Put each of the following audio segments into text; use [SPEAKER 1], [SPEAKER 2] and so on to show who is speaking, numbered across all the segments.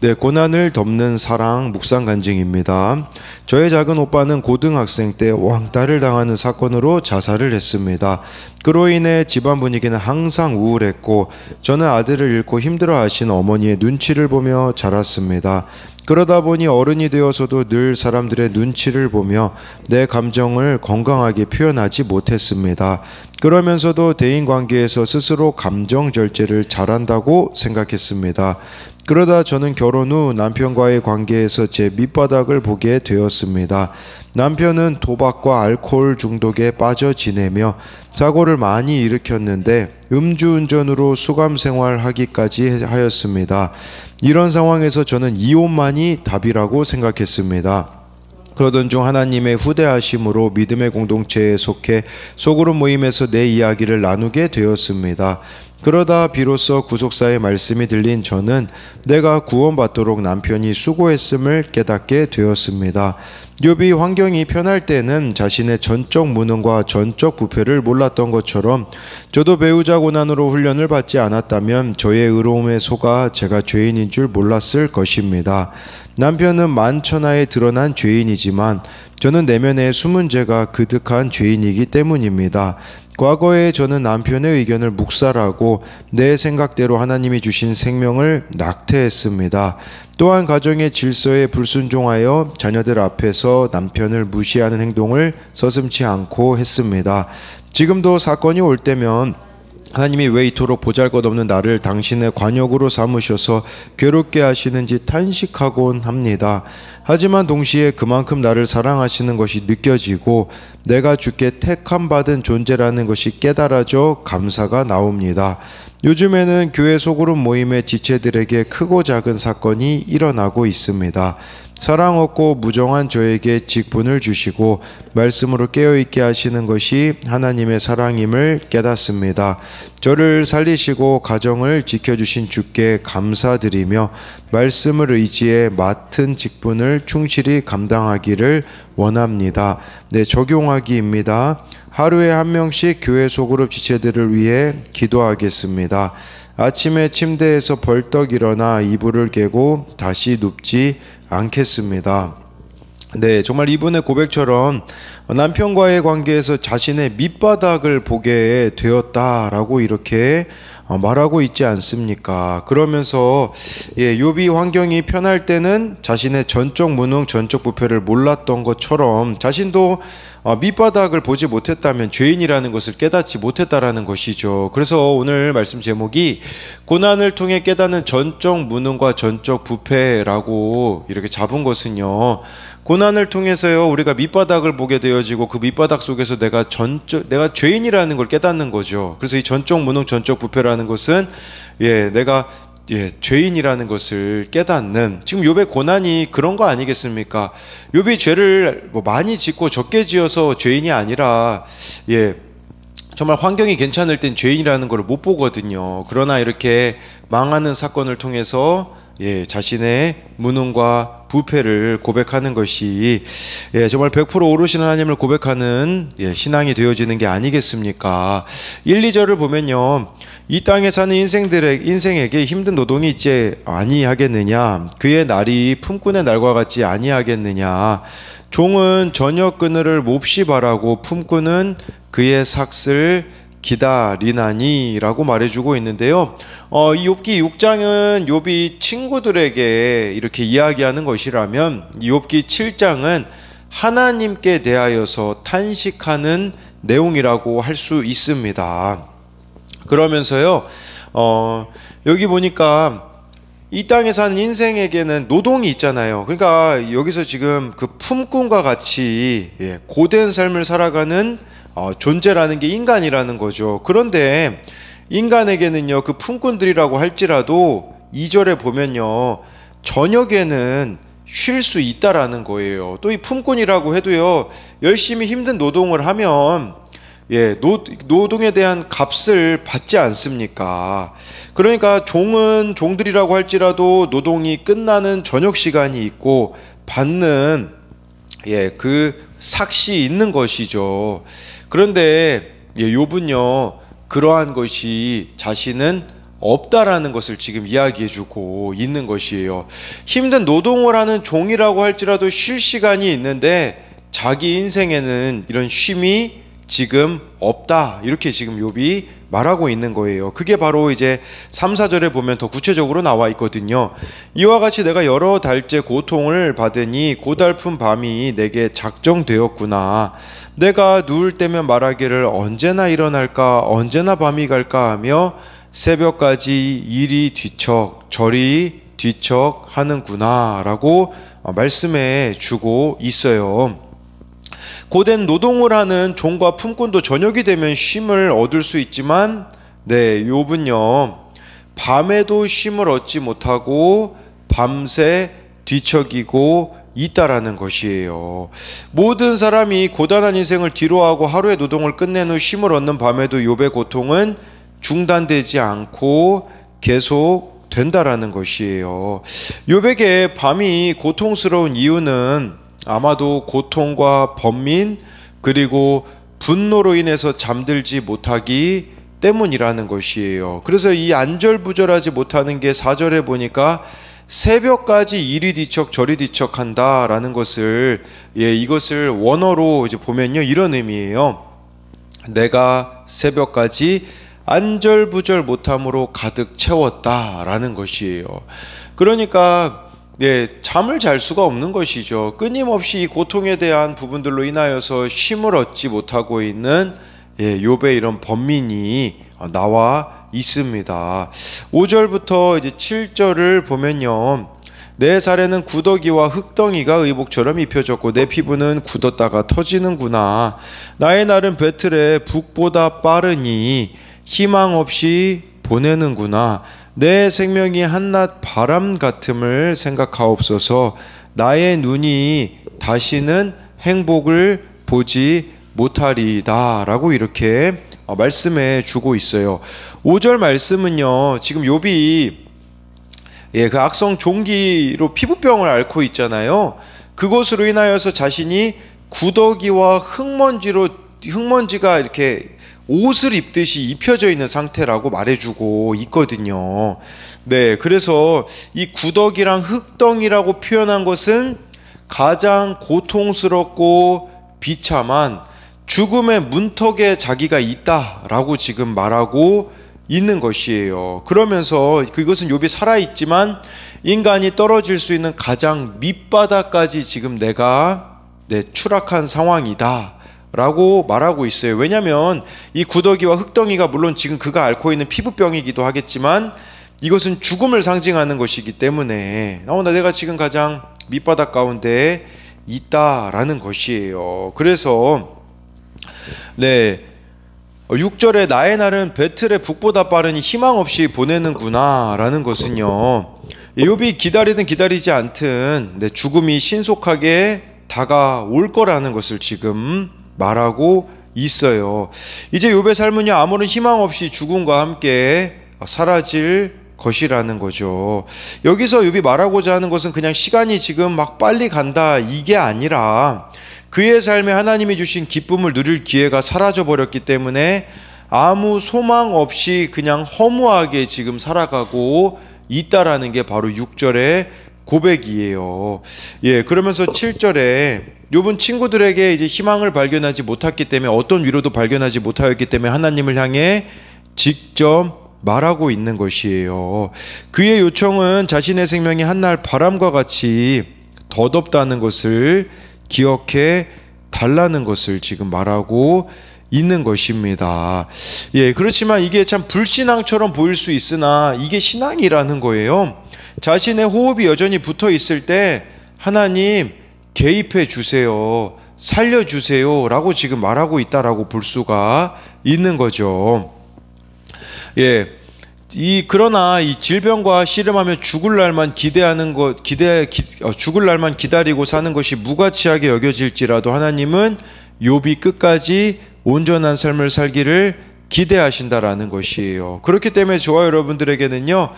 [SPEAKER 1] 네, 고난을 덮는 사랑 묵상 간증입니다. 저의 작은 오빠는 고등학생 때 왕따를 당하는 사건으로 자살을 했습니다. 그로 인해 집안 분위기는 항상 우울했고 저는 아들을 잃고 힘들어하신 어머니의 눈치를 보며 자랐습니다. 그러다 보니 어른이 되어서도 늘 사람들의 눈치를 보며 내 감정을 건강하게 표현하지 못했습니다. 그러면서도 대인관계에서 스스로 감정 절제를 잘한다고 생각했습니다. 그러다 저는 결혼 후 남편과의 관계에서 제 밑바닥을 보게 되었습니다. 남편은 도박과 알코올 중독에 빠져 지내며 사고를 많이 일으켰는데 음주운전으로 수감생활하기까지 하였습니다. 이런 상황에서 저는 이혼만이 답이라고 생각했습니다. 그러던 중 하나님의 후대하심으로 믿음의 공동체에 속해 소그룹 모임에서 내 이야기를 나누게 되었습니다. 그러다 비로소 구속사의 말씀이 들린 저는 내가 구원받도록 남편이 수고했음을 깨닫게 되었습니다. 욥이 환경이 편할 때는 자신의 전적 무능과 전적 부패를 몰랐던 것처럼 저도 배우자 고난으로 훈련을 받지 않았다면 저의 의로움에 속아 제가 죄인인 줄 몰랐을 것입니다. 남편은 만천하에 드러난 죄인이지만 저는 내면에 숨은 죄가 그득한 죄인이기 때문입니다. 과거에 저는 남편의 의견을 묵살하고 내 생각대로 하나님이 주신 생명을 낙태했습니다. 또한 가정의 질서에 불순종하여 자녀들 앞에서 남편을 무시하는 행동을 서슴지 않고 했습니다. 지금도 사건이 올 때면 하나님이 왜 이토록 보잘것없는 나를 당신의 관역으로 삼으셔서 괴롭게 하시는지 탄식하곤 합니다. 하지만 동시에 그만큼 나를 사랑하시는 것이 느껴지고 내가 주께 택함받은 존재라는 것이 깨달아져 감사가 나옵니다. 요즘에는 교회 소그룹 모임의 지체들에게 크고 작은 사건이 일어나고 있습니다. 사랑 없고 무정한 저에게 직분을 주시고 말씀으로 깨어있게 하시는 것이 하나님의 사랑임을 깨닫습니다. 저를 살리시고 가정을 지켜주신 주께 감사드리며 말씀을 의지해 맡은 직분을 충실히 감당하기를 원합니다. 네, 적용하기입니다. 하루에 한 명씩 교회 소그룹 지체들을 위해 기도하겠습니다. 아침에 침대에서 벌떡 일어나 이불을 깨고 다시 눕지 않겠습니다. 네, 정말 이분의 고백처럼 남편과의 관계에서 자신의 밑바닥을 보게 되었다라고 이렇게 말하고 있지 않습니까? 그러면서 욥이 환경이 편할 때는 자신의 전적 무능, 전적 부패를 몰랐던 것처럼 자신도 밑바닥을 보지 못했다면 죄인이라는 것을 깨닫지 못했다라는 것이죠. 그래서 오늘 말씀 제목이 고난을 통해 깨닫는 전적 무능과 전적 부패라고 이렇게 잡은 것은요, 고난을 통해서요 우리가 밑바닥을 보게 되어지고 그 밑바닥 속에서 내가 죄인이라는 걸 깨닫는 거죠. 그래서 이 전적 무능, 전적 부패라는 것은 내가 죄인이라는 것을 깨닫는, 지금 욥의 고난이 그런 거 아니겠습니까? 욥이 죄를 많이 짓고 적게 지어서 죄인이 아니라 정말 환경이 괜찮을 땐 죄인이라는 걸 못 보거든요. 그러나 이렇게 망하는 사건을 통해서 자신의 무능과 부패를 고백하는 것이 정말 100% 오르신 하나님을 고백하는 신앙이 되어지는 게 아니겠습니까? 1, 2절을 보면요, 이 땅에 사는 인생에게 힘든 노동이 있지 아니하겠느냐? 그의 날이 품꾼의 날과 같지 아니하겠느냐? 종은 저녁 그늘을 몹시 바라고 품꾼은 그의 삭슬 기다리나니 라고 말해주고 있는데요. 이 욥기 6장은 욥이 친구들에게 이렇게 이야기하는 것이라면 이 욥기 7장은 하나님께 대하여서 탄식하는 내용이라고 할 수 있습니다. 그러면서요, 여기 보니까 이 땅에 사는 인생에게는 노동이 있잖아요. 그러니까 여기서 지금 그 품꾼과 같이 고된 삶을 살아가는 존재라는 게 인간이라는 거죠. 그런데 인간에게는요, 그 품꾼들이라고 할지라도 2절에 보면요, 저녁에는 쉴 수 있다라는 거예요. 또 이 품꾼이라고 해도요, 열심히 힘든 노동을 하면 노동에 대한 값을 받지 않습니까? 그러니까 종은 종들이라고 할지라도 노동이 끝나는 저녁 시간이 있고 받는 그 삭시 있는 것이죠. 그런데 욥은요, 그러한 것이 자신은 없다라는 것을 지금 이야기해주고 있는 것이에요. 힘든 노동을 하는 종이라고 할지라도 쉴 시간이 있는데 자기 인생에는 이런 쉼이 지금 없다, 이렇게 지금 욥이 말하고 있는 거예요. 그게 바로 이제 3, 4절에 보면 더 구체적으로 나와 있거든요. 이와 같이 내가 여러 달째 고통을 받으니 고달픈 밤이 내게 작정되었구나. 내가 누울 때면 말하기를 언제나 일어날까, 언제나 밤이 갈까 하며 새벽까지 이리 뒤척 저리 뒤척 하는구나 라고 말씀해 주고 있어요. 고된 노동을 하는 종과 품꾼도 저녁이 되면 쉼을 얻을 수 있지만 욥은요 밤에도 쉼을 얻지 못하고 밤새 뒤척이고 있다라는 것이에요. 모든 사람이 고단한 인생을 뒤로하고 하루의 노동을 끝낸 후 쉼을 얻는 밤에도 욥의 고통은 중단되지 않고 계속 된다라는 것이에요. 욥에게 밤이 고통스러운 이유는 아마도 고통과 번민 그리고 분노로 인해서 잠들지 못하기 때문이라는 것이에요. 그래서 이 안절부절하지 못하는 게 4절에 보니까 새벽까지 이리 뒤척 저리 뒤척 한다라는 것을, 이것을 원어로 이제 보면요 이런 의미예요. 내가 새벽까지 안절부절 못함으로 가득 채웠다라는 것이에요. 그러니까 잠을 잘 수가 없는 것이죠. 끊임없이 이 고통에 대한 부분들로 인하여서 쉼을 얻지 못하고 있는 욥의 이런 번민이 나와 있습니다. 5절부터 이제 7절을 보면요. 내 살에는 구더기와 흙덩이가 의복처럼 입혀졌고 내 피부는 굳었다가 터지는구나. 나의 날은 배틀에 북보다 빠르니 희망 없이 보내는구나. 내 생명이 한낮 바람 같음을 생각하옵소서. 나의 눈이 다시는 행복을 보지 못하리다 라고 이렇게 말씀해 주고 있어요. 5절 말씀은요 지금 욥이 그 악성 종기로 피부병을 앓고 있잖아요. 그것으로 인하여서 자신이 구더기와 흙먼지가 이렇게 옷을 입듯이 입혀져 있는 상태라고 말해주고 있거든요. 그래서 이 구더기랑 흙덩이라고 표현한 것은 가장 고통스럽고 비참한 죽음의 문턱에 자기가 있다라고 지금 말하고 있는 것이에요. 그러면서 그것은 욥이 살아있지만 인간이 떨어질 수 있는 가장 밑바닥까지 지금 내가 추락한 상황이다 라고 말하고 있어요. 왜냐하면 이 구더기와 흙덩이가 물론 지금 그가 앓고 있는 피부병이기도 하겠지만 이것은 죽음을 상징하는 것이기 때문에 내가 지금 가장 밑바닥 가운데 있다라는 것이에요. 그래서 6절에 나의 날은 배틀에 북보다 빠르니 희망 없이 보내는구나 라는 것은요 욥이 기다리든 기다리지 않든 죽음이 신속하게 다가올 거라는 것을 지금 말하고 있어요. 이제 욥의 삶은요 아무런 희망 없이 죽음과 함께 사라질 것이라는 거죠. 여기서 욥이 말하고자 하는 것은 그냥 시간이 지금 막 빨리 간다 이게 아니라 그의 삶에 하나님이 주신 기쁨을 누릴 기회가 사라져 버렸기 때문에 아무 소망 없이 그냥 허무하게 지금 살아가고 있다라는 게 바로 6절의 고백이에요. 그러면서 7절에 욥은 친구들에게 이제 희망을 발견하지 못했기 때문에 어떤 위로도 발견하지 못하였기 때문에 하나님을 향해 직접 말하고 있는 것이에요. 그의 요청은 자신의 생명이 한날 바람과 같이 더덥다는 것을 기억해 달라는 것을 지금 말하고 있는 것입니다. 그렇지만 이게 참 불신앙처럼 보일 수 있으나 이게 신앙이라는 거예요. 자신의 호흡이 여전히 붙어 있을 때 하나님 개입해 주세요, 살려 주세요 라고 지금 말하고 있다라고 볼 수가 있는 거죠. 그러나 이 질병과 씨름하며 죽을 날만 죽을 날만 기다리고 사는 것이 무가치하게 여겨질지라도 하나님은 욥이 끝까지 온전한 삶을 살기를 기대하신다라는 것이에요. 그렇기 때문에 저와 여러분들에게는요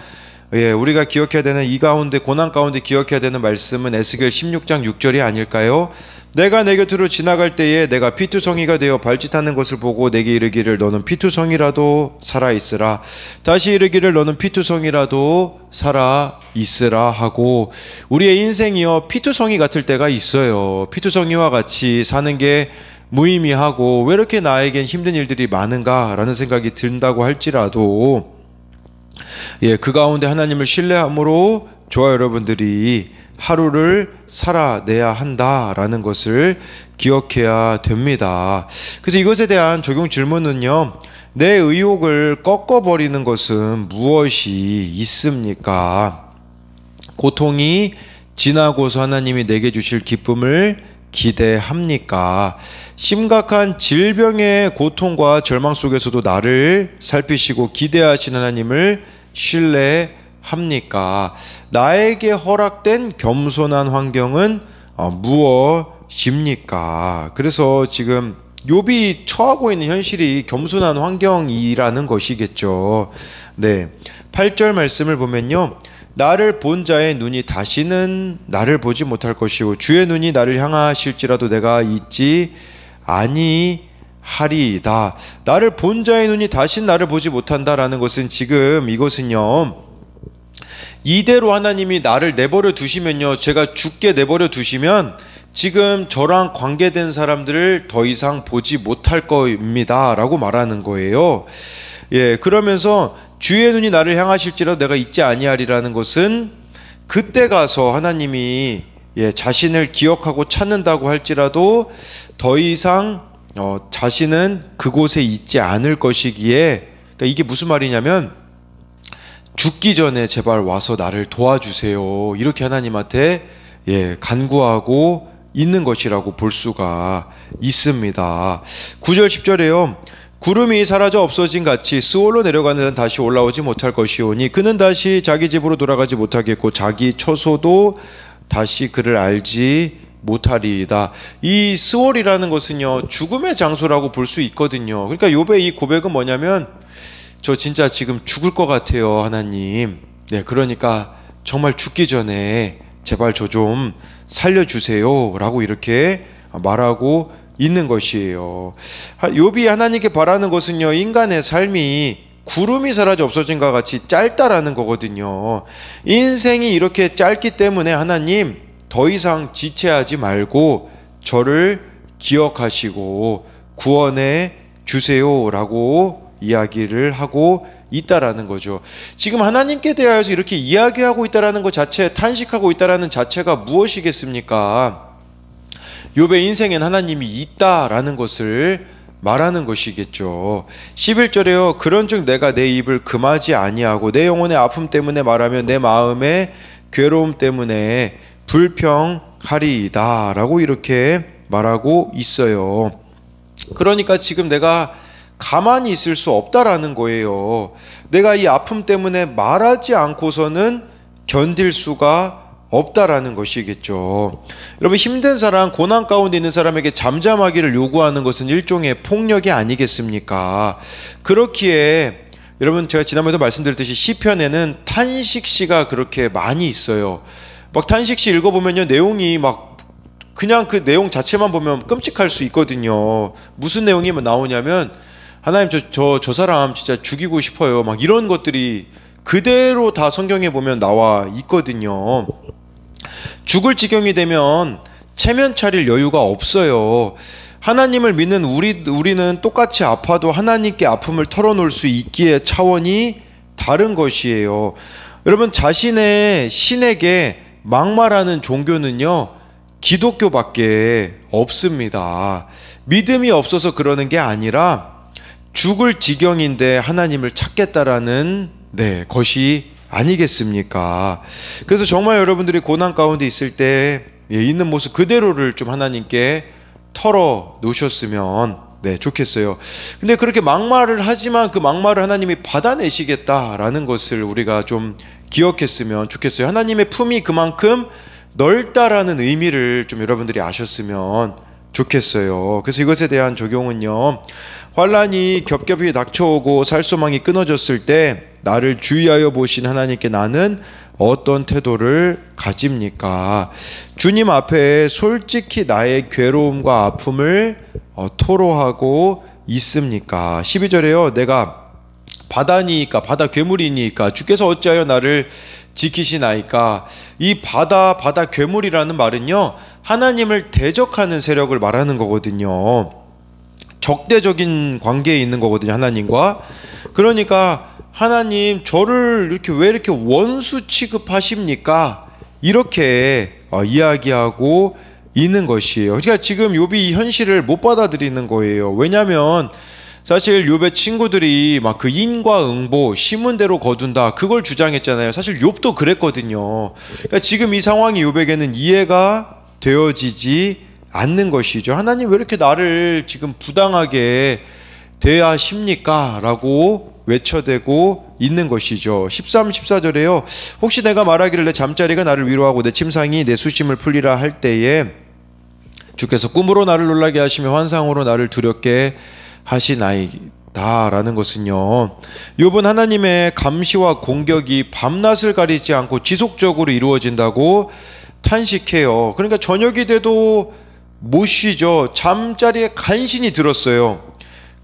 [SPEAKER 1] 우리가 기억해야 되는 이 가운데 고난 가운데 기억해야 되는 말씀은 에스겔 16장 6절이 아닐까요? 내가 내 곁으로 지나갈 때에 내가 피투성이가 되어 발짓하는 것을 보고 내게 이르기를 너는 피투성이라도 살아있으라. 다시 이르기를 너는 피투성이라도 살아있으라 하고, 우리의 인생이요 피투성이 같을 때가 있어요. 피투성이와 같이 사는 게 무의미하고 왜 이렇게 나에겐 힘든 일들이 많은가 라는 생각이 든다고 할지라도, 그 가운데 하나님을 신뢰함으로 저와 여러분들이 하루를 살아내야 한다라는 것을 기억해야 됩니다. 그래서 이것에 대한 적용 질문은요, 내 의욕을 꺾어버리는 것은 무엇이 있습니까? 고통이 지나고서 하나님이 내게 주실 기쁨을 기대합니까? 심각한 질병의 고통과 절망 속에서도 나를 살피시고 기대하시는 하나님을 신뢰합니까? 나에게 허락된 겸손한 환경은 무엇입니까? 그래서 지금 욥이 처하고 있는 현실이 겸손한 환경이라는 것이겠죠. 네, 8절 말씀을 보면요, 나를 본 자의 눈이 다시는 나를 보지 못할 것이요 주의 눈이 나를 향하실지라도 내가 잊지 아니하리이다. 나를 본 자의 눈이 다시는 나를 보지 못한다라는 것은, 지금 이것은요, 이대로 하나님이 나를 내버려 두시면요, 제가 죽게 내버려 두시면 지금 저랑 관계된 사람들을 더 이상 보지 못할 겁니다 라고 말하는 거예요. 그러면서 주의 눈이 나를 향하실지라도 내가 잊지 아니하리라는 것은, 그때 가서 하나님이 자신을 기억하고 찾는다고 할지라도 더 이상 자신은 그곳에 있지 않을 것이기에, 그러니까 이게 무슨 말이냐면, 죽기 전에 제발 와서 나를 도와주세요 이렇게 하나님한테 간구하고 있는 것이라고 볼 수가 있습니다. 9절 10절에요. 구름이 사라져 없어진 같이 스올로 내려가는 자는 다시 올라오지 못할 것이오니 그는 다시 자기 집으로 돌아가지 못하겠고 자기 처소도 다시 그를 알지 못하리이다. 이 스올이라는 것은요, 죽음의 장소라고 볼 수 있거든요. 그러니까 욥의 이 고백은 뭐냐면, 저 진짜 지금 죽을 것 같아요 하나님. 그러니까 정말 죽기 전에 제발 저 좀 살려주세요 라고 이렇게 말하고 있는 것이에요. 욥이 하나님께 바라는 것은요, 인간의 삶이 구름이 사라져 없어진 것 같이 짧다라는 거거든요. 인생이 이렇게 짧기 때문에 하나님 더 이상 지체하지 말고 저를 기억하시고 구원해 주세요 라고 이야기를 하고 있다라는 거죠. 지금 하나님께 대하여서 이렇게 이야기하고 있다라는 것 자체, 탄식하고 있다라는 자체가 무엇이겠습니까? 욥의 인생엔 하나님이 있다라는 것을 말하는 것이겠죠. 11절에요. 그런즉 내가 내 입을 금하지 아니하고 내 영혼의 아픔 때문에 말하며 내 마음의 괴로움 때문에 불평하리이다 라고 이렇게 말하고 있어요. 그러니까 지금 내가 가만히 있을 수 없다라는 거예요. 내가 이 아픔 때문에 말하지 않고서는 견딜 수가 없다라는 것이겠죠. 여러분, 힘든 사람, 고난 가운데 있는 사람에게 잠잠하기를 요구하는 것은 일종의 폭력이 아니겠습니까? 그렇기에 여러분, 제가 지난번에도 말씀드렸듯이 시편에는 탄식시가 그렇게 많이 있어요. 막 탄식시 읽어보면요, 내용이 막 그냥 그 내용 자체만 보면 끔찍할 수 있거든요. 무슨 내용이 나오냐면, 하나님 저 사람 진짜 죽이고 싶어요 막 이런 것들이 그대로 다 성경에 보면 나와 있거든요. 죽을 지경이 되면 체면 차릴 여유가 없어요. 하나님을 믿는 우리는 똑같이 아파도 하나님께 아픔을 털어놓을 수 있기에 차원이 다른 것이에요. 여러분, 자신의 신에게 막말하는 종교는요, 기독교밖에 없습니다. 믿음이 없어서 그러는 게 아니라 죽을 지경인데 하나님을 찾겠다라는 것이 아니겠습니까? 그래서 정말 여러분들이 고난 가운데 있을 때 있는 모습 그대로를 좀 하나님께 털어 놓으셨으면 좋겠어요. 근데 그렇게 막말을 하지만 그 막말을 하나님이 받아내시겠다라는 것을 우리가 좀 기억했으면 좋겠어요. 하나님의 품이 그만큼 넓다라는 의미를 좀 여러분들이 아셨으면 좋겠어요. 그래서 이것에 대한 적용은요, 환난이 겹겹이 닥쳐오고 살소망이 끊어졌을 때 나를 주의하여 보신 하나님께 나는 어떤 태도를 가집니까? 주님 앞에 솔직히 나의 괴로움과 아픔을 토로하고 있습니까? 12절에요. 내가 바다니까 바다 괴물이니까 주께서 어찌하여 나를 지키시나이까? 이 바다 괴물이라는 말은요, 하나님을 대적하는 세력을 말하는 거거든요. 적대적인 관계에 있는 거거든요, 하나님과. 그러니까 하나님 저를 왜 이렇게 원수 취급하십니까? 이렇게 이야기하고 있는 것이에요. 그러니까 지금 욥이 이 현실을 못 받아들이는 거예요. 왜냐하면 사실 욥의 친구들이 막 그 인과응보 심은대로 거둔다, 그걸 주장했잖아요. 사실 욥도 그랬거든요. 그러니까 지금 이 상황이 욥에게는 이해가 되어지지 않는 것이죠. 하나님 왜 이렇게 나를 지금 부당하게 대하십니까? 라고 외쳐대고 있는 것이죠. 13, 14절에요. 혹시 내가 말하기를 내 잠자리가 나를 위로하고 내 침상이 내 수심을 풀리라 할 때에 주께서 꿈으로 나를 놀라게 하시며 환상으로 나를 두렵게 하시나이다 라는 것은요, 욥은 하나님의 감시와 공격이 밤낮을 가리지 않고 지속적으로 이루어진다고 탄식해요. 그러니까 저녁이 돼도 못 쉬죠. 잠자리에 간신히 들었어요.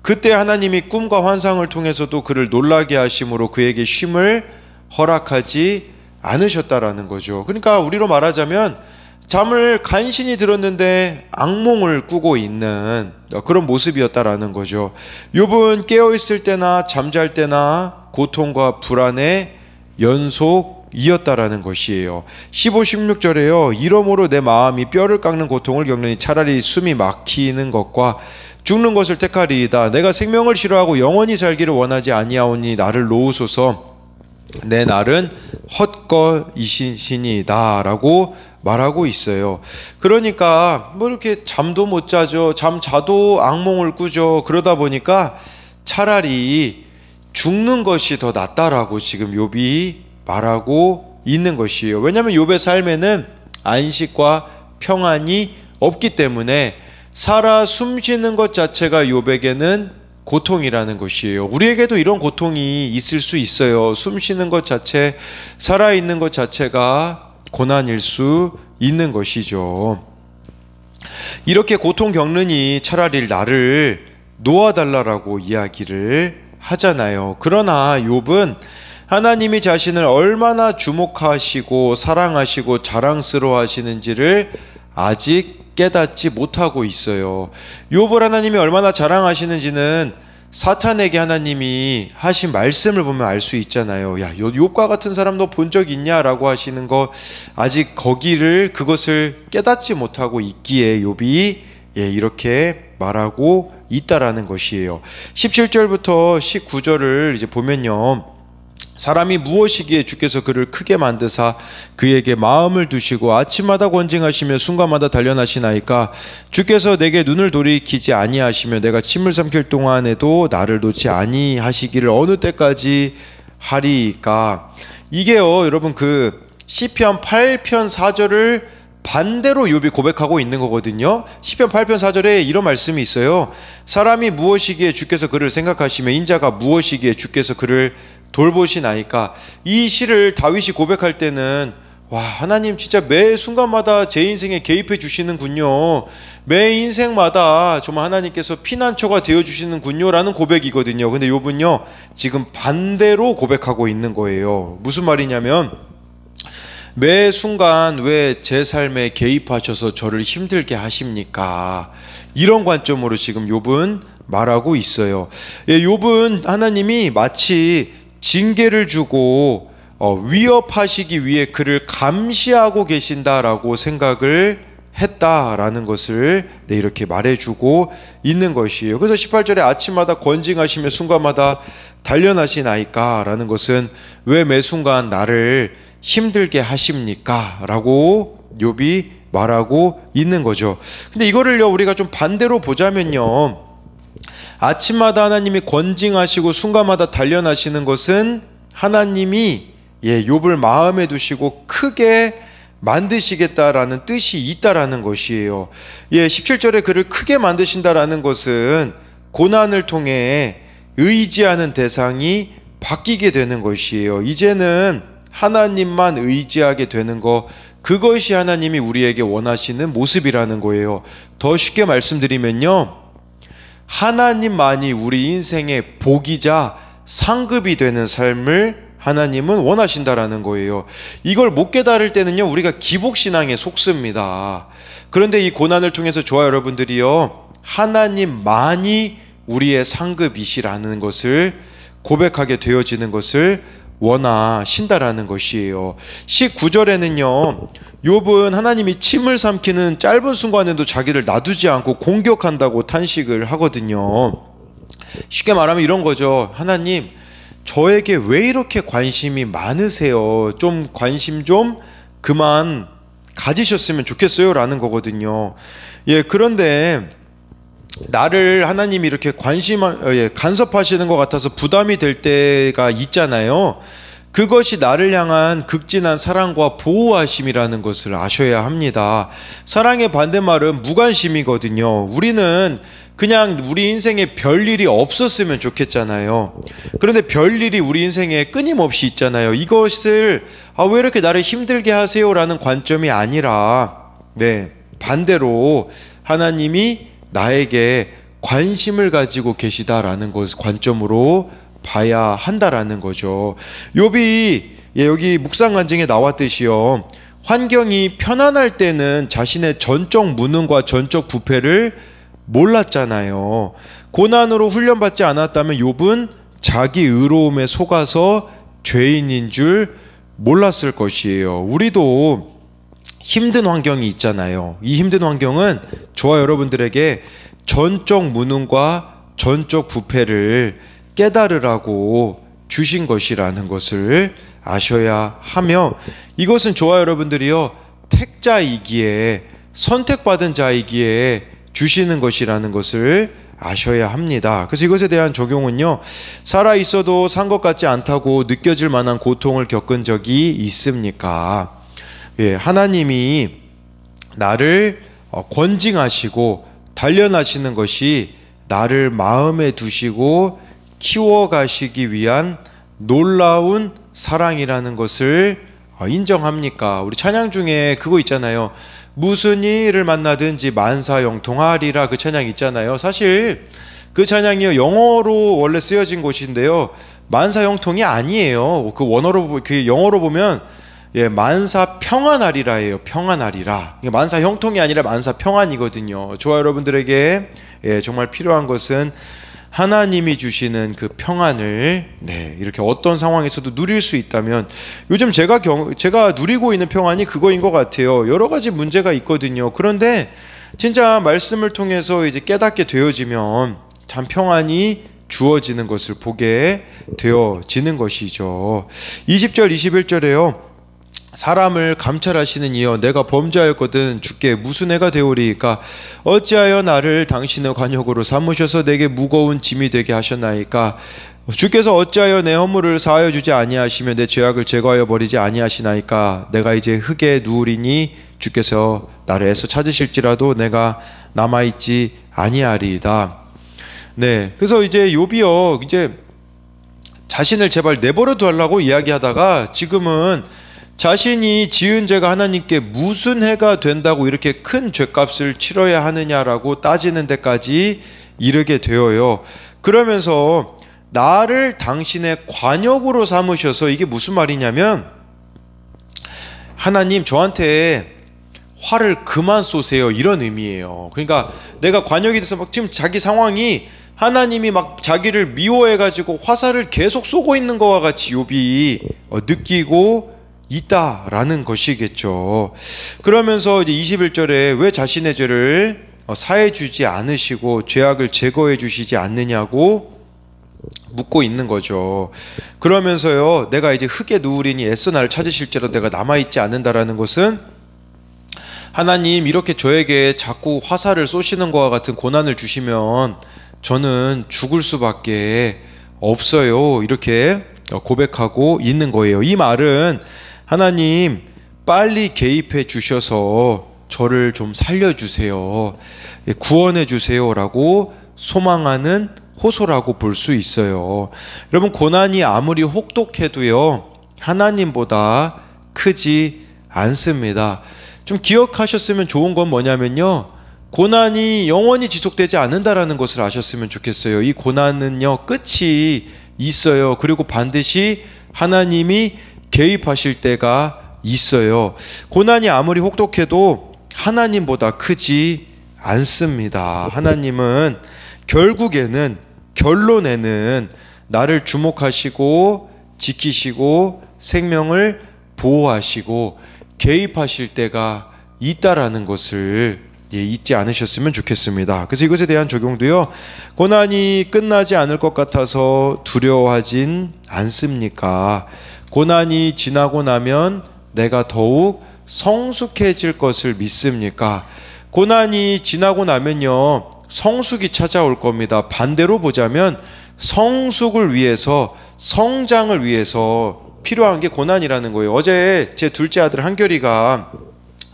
[SPEAKER 1] 그때 하나님이 꿈과 환상을 통해서도 그를 놀라게 하심으로 그에게 쉼을 허락하지 않으셨다라는 거죠. 그러니까 우리로 말하자면 잠을 간신히 들었는데 악몽을 꾸고 있는 그런 모습이었다라는 거죠. 욥은 깨어있을 때나 잠잘 때나 고통과 불안의 연속이었다라는 것이에요. 15, 16절에요. 이러므로 내 마음이 뼈를 깎는 고통을 겪느니 차라리 숨이 막히는 것과 죽는 것을 택하리이다. 내가 생명을 싫어하고 영원히 살기를 원하지 아니하오니 나를 놓으소서. 내 날은 헛것이시니이다 라고 말하고 있어요. 그러니까 뭐 이렇게 잠도 못 자죠. 잠 자도 악몽을 꾸죠. 그러다 보니까 차라리 죽는 것이 더 낫다라고 지금 욥이 말하고 있는 것이에요. 왜냐하면 욥의 삶에는 안식과 평안이 없기 때문에 살아 숨쉬는 것 자체가 욥에게는 고통이라는 것이에요. 우리에게도 이런 고통이 있을 수 있어요. 숨쉬는 것 자체, 살아있는 것 자체가 고난일 수 있는 것이죠. 이렇게 고통 겪느니 차라리 나를 놓아달라고 이야기를 하잖아요. 그러나 욥은 하나님이 자신을 얼마나 주목하시고 사랑하시고 자랑스러워 하시는지를 아직 깨닫지 못하고 있어요. 욥을 하나님이 얼마나 자랑하시는지는 사탄에게 하나님이 하신 말씀을 보면 알 수 있잖아요. 야, 욥과 같은 사람 너 본 적 있냐라고 하시는 거, 아직 그것을 깨닫지 못하고 있기에 욥이 이렇게 말하고 있다라는 것이에요. 17절부터 19절을 이제 보면요, 사람이 무엇이기에 주께서 그를 크게 만드사 그에게 마음을 두시고 아침마다 권징하시며 순간마다 단련하시나이까? 주께서 내게 눈을 돌이키지 아니하시며 내가 침을 삼킬 동안에도 나를 놓지 아니하시기를 어느 때까지 하리이까? 이게요, 여러분, 그 시편 8편 4절을 반대로 욥이 고백하고 있는 거거든요. 시편 8편 4절에 이런 말씀이 있어요. 사람이 무엇이기에 주께서 그를 생각하시며 인자가 무엇이기에 주께서 그를 돌보시나이까? 이 시를 다윗이 고백할 때는 와, 하나님 진짜 매 순간마다 제 인생에 개입해 주시는군요. 매 인생마다 정말 하나님께서 피난처가 되어 주시는군요 라는 고백이거든요. 근데 욥은요 지금 반대로 고백하고 있는 거예요. 무슨 말이냐면, 매 순간 왜 제 삶에 개입하셔서 저를 힘들게 하십니까? 이런 관점으로 지금 욥은 말하고 있어요. 욥은 하나님이 마치 징계를 주고 위협하시기 위해 그를 감시하고 계신다라고 생각을 했다라는 것을 이렇게 말해주고 있는 것이에요. 그래서 18절에 아침마다 권징하시며 순간마다 단련하시나이까? 라는 것은 왜 매 순간 나를 힘들게 하십니까? 라고 욥이 말하고 있는 거죠. 근데 이거를요 우리가 좀 반대로 보자면요, 아침마다 하나님이 권징하시고 순간마다 단련하시는 것은 하나님이 욥을 마음에 두시고 크게 만드시겠다라는 뜻이 있다라는 것이에요. 17절에 그를 크게 만드신다라는 것은 고난을 통해 의지하는 대상이 바뀌게 되는 것이에요. 이제는 하나님만 의지하게 되는 거, 그것이 하나님이 우리에게 원하시는 모습이라는 거예요. 더 쉽게 말씀드리면요, 하나님만이 우리 인생의 복이자 상급이 되는 삶을 하나님은 원하신다라는 거예요. 이걸 못 깨달을 때는요, 우리가 기복신앙에 속습니다. 그런데 이 고난을 통해서 저와 여러분들이요, 하나님만이 우리의 상급이시라는 것을 고백하게 되어지는 것을 원하신다라는 것이에요. 19절에는요, 욥은 하나님이 침을 삼키는 짧은 순간에도 자기를 놔두지 않고 공격한다고 탄식을 하거든요. 쉽게 말하면 이런 거죠. 하나님, 저에게 왜 이렇게 관심이 많으세요? 좀 관심 좀 그만 가지셨으면 좋겠어요 라는 거거든요. 예, 그런데 나를 하나님이 이렇게 간섭하시는 것 같아서 부담이 될 때가 있잖아요. 그것이 나를 향한 극진한 사랑과 보호하심이라는 것을 아셔야 합니다. 사랑의 반대말은 무관심이거든요. 우리는 그냥 우리 인생에 별일이 없었으면 좋겠잖아요. 그런데 별일이 우리 인생에 끊임없이 있잖아요. 이것을 왜 이렇게 나를 힘들게 하세요? 라는 관점이 아니라, 반대로 하나님이 나에게 관심을 가지고 계시다라는 것, 관점으로 봐야 한다라는 거죠. 욥이 여기 묵상간증에 나왔듯이요, 환경이 편안할 때는 자신의 전적 무능과 전적 부패를 몰랐잖아요. 고난으로 훈련받지 않았다면 욥은 자기 의로움에 속아서 죄인인 줄 몰랐을 것이에요. 우리도 힘든 환경이 있잖아요. 이 힘든 환경은 저와 여러분들에게 전적 무능과 전적 부패를 깨달으라고 주신 것이라는 것을 아셔야 하며, 이것은 저와 여러분들이요, 택자이기에, 선택받은 자이기에 주시는 것이라는 것을 아셔야 합니다. 그래서 이것에 대한 적용은요, 살아있어도 산 것 같지 않다고 느껴질 만한 고통을 겪은 적이 있습니까? 하나님이 나를 권징하시고 단련하시는 것이 나를 마음에 두시고 키워가시기 위한 놀라운 사랑이라는 것을 인정합니까? 우리 찬양 중에 그거 있잖아요. 무슨 일을 만나든지 만사형통하리라, 그 찬양 있잖아요. 사실 그 찬양이 영어로 원래 쓰여진 것인데요, 만사형통이 아니에요. 그 영어로 보면 만사 평안하리라예요. 평안하리라. 만사 형통이 아니라 만사 평안이거든요. 저와 여러분들에게 정말 필요한 것은 하나님이 주시는 그 평안을 이렇게 어떤 상황에서도 누릴 수 있다면, 요즘 제가 누리고 있는 평안이 그거인 것 같아요. 여러 가지 문제가 있거든요. 그런데 진짜 말씀을 통해서 이제 깨닫게 되어지면 참 평안이 주어지는 것을 보게 되어지는 것이죠. 20절 21절에요. 사람을 감찰하시는 이여, 내가 범죄하였거든 주께 무슨 해가 되오리이까? 어찌하여 나를 당신의 관역으로 삼으셔서 내게 무거운 짐이 되게 하셨나이까? 주께서 어찌하여 내 허물을 사하여 주지 아니하시며 내 죄악을 제거하여 버리지 아니하시나이까? 내가 이제 흙에 누우리니 주께서 나를 애써 찾으실지라도 내가 남아있지 아니하리이다. 그래서 이제 욥이요, 이제 자신을 제발 내버려 두라고 이야기하다가 지금은 자신이 지은 죄가 하나님께 무슨 해가 된다고 이렇게 큰 죄값을 치러야 하느냐라고 따지는 데까지 이르게 되어요. 그러면서 나를 당신의 관역으로 삼으셔서, 이게 무슨 말이냐면, 하나님 저한테 화를 그만 쏘세요, 이런 의미예요. 그러니까 내가 관역이 돼서 막 지금 자기 상황이, 하나님이 막 자기를 미워해가지고 화살을 계속 쏘고 있는 것과 같이 욥이 느끼고 있다라는 것이겠죠. 그러면서 이제 21절에 왜 자신의 죄를 사해 주지 않으시고 죄악을 제거해 주시지 않느냐고 묻고 있는 거죠. 그러면서요, 내가 이제 흙에 누우리니 애써 나를 찾으실지라도 내가 남아있지 않는다라는 것은, 하나님 이렇게 저에게 자꾸 화살을 쏘시는 것과 같은 고난을 주시면 저는 죽을 수밖에 없어요, 이렇게 고백하고 있는 거예요. 이 말은 하나님 빨리 개입해 주셔서 저를 좀 살려주세요, 구원해 주세요 라고 소망하는 호소라고 볼 수 있어요. 여러분, 고난이 아무리 혹독해도요, 하나님보다 크지 않습니다. 좀 기억하셨으면 좋은 건 뭐냐면요, 고난이 영원히 지속되지 않는다라는 것을 아셨으면 좋겠어요. 이 고난은요, 끝이 있어요. 그리고 반드시 하나님이 개입하실 때가 있어요. 고난이 아무리 혹독해도 하나님보다 크지 않습니다. 하나님은 결국에는, 결론에는 나를 주목하시고 지키시고 생명을 보호하시고 개입하실 때가 있다라는 것을 잊지 않으셨으면 좋겠습니다. 그래서 이것에 대한 적용도요, 고난이 끝나지 않을 것 같아서 두려워하진 않습니까? 고난이 지나고 나면 내가 더욱 성숙해질 것을 믿습니까? 고난이 지나고 나면요, 성숙이 찾아올 겁니다. 반대로 보자면 성숙을 위해서, 성장을 위해서 필요한 게 고난이라는 거예요. 어제 제 둘째 아들 한결이가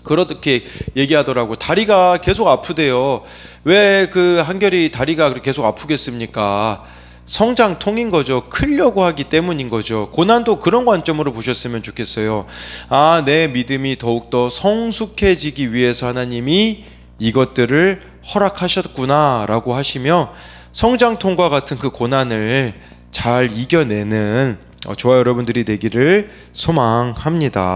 [SPEAKER 1] 그렇게 얘기하더라고. 다리가 계속 아프대요. 왜 그 한결이 다리가 그렇게 계속 아프겠습니까? 성장통인 거죠. 크려고 하기 때문인 거죠. 고난도 그런 관점으로 보셨으면 좋겠어요. 아, 내 믿음이 더욱더 성숙해지기 위해서 하나님이 이것들을 허락하셨구나 라고 하시며 성장통과 같은 그 고난을 잘 이겨내는 저와 여러분들이 되기를 소망합니다.